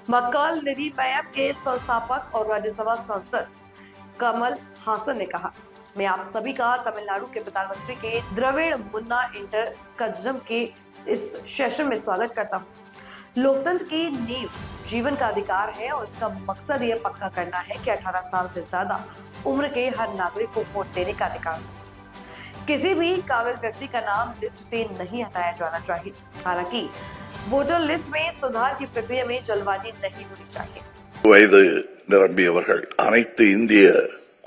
मक्कल निधि pipe के संस्थापक और राज्यसभा सांसद कमल हासन ने कहा, मैं आप सभी का तमिलनाडु के प्रधानमंत्री के द्रविड़ मुन्ना इंटर कजम के इस सेशन में स्वागत करता हूँ। लोकतंत्र की नींव जीवन का अधिकार है और इसका मकसद यह पक्का करना है कि 18 साल से ज्यादा उम्र के हर नागरिक को वोट देने का अधिकार। किसी भी काबिल व्यक्ति का नाम लिस्ट से नहीं हटाया जाना चाहिए। हालांकि वोटर लिस्ट में सुधार की प्रक्रिया में जल्दबाजी नहीं होनी चाहिए। வயது நிரம்பியவர்கள் அனைத்து இந்திய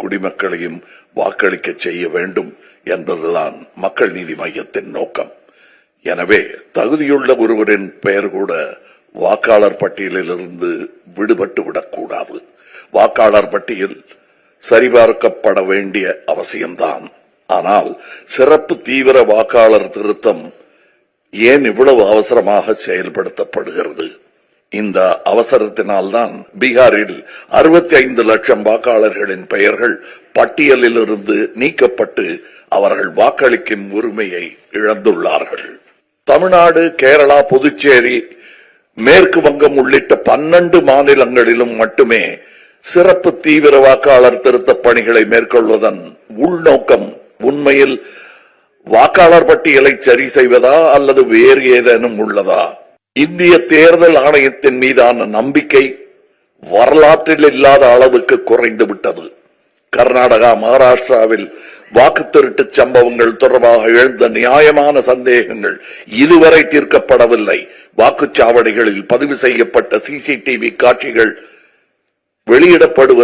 குடிமக்களையும் வாக்களிக்க செய்ய வேண்டும் என்பதுதான் மக்கள் நீதி மையத்தின் நோக்கம். எனவே தகுதியுள்ள ஒருவரின் பெயர் கூட வாக்காளர் பட்டியலிலிருந்து விடுபட்டு விடக்கூடாது. வாக்காளர் பட்டியல் சரிபார்க்கப்பட வேண்டிய அவசியம்தான். ஆனால் சிறப்பு தீவிர வாக்காளர் திருத்தம் ஏன் இவ்வளவு அவசரமாக செயல்படுத்தப்படுகிறது? இந்த அவசரத்தினால்தான் பீகாரில் 65 லட்சம் வாக்காளர்களின் பெயர்கள் பட்டியலில் இருந்து நீக்கப்பட்டு அவர்கள் வாக்களிக்கும் உரிமையை இழந்துள்ளார்கள். தமிழ்நாடு, கேரளா, புதுச்சேரி, மேற்கு வங்கம் உள்ளிட்ட 12 மாநிலங்களிலும் மட்டுமே சிறப்பு தீவிர வாக்காளர் திருத்த பணிகளை மேற்கொள்வதன் உள்நோக்கம் உண்மையில் வாக்காளர் பட்டியலை சரி செய்வதா அல்லது வேறு ஏதேனும் உள்ளதா? இந்திய தேர்தல் ஆணையத்தின் மீதான நம்பிக்கை வரலாற்றில் இல்லாத அளவுக்கு குறைந்து விட்டது. கர்நாடகா, மகாராஷ்டிராவில் வாக்கு திருட்டு சம்பவங்கள் தொடர்பாக எழுந்த நியாயமான சந்தேகங்கள் இதுவரை தீர்க்கப்படவில்லை. வாக்குச்சாவடிகளில் பதிவு செய்யப்பட்ட சிசிடிவி காட்சிகள் வெளியிடப்படுவது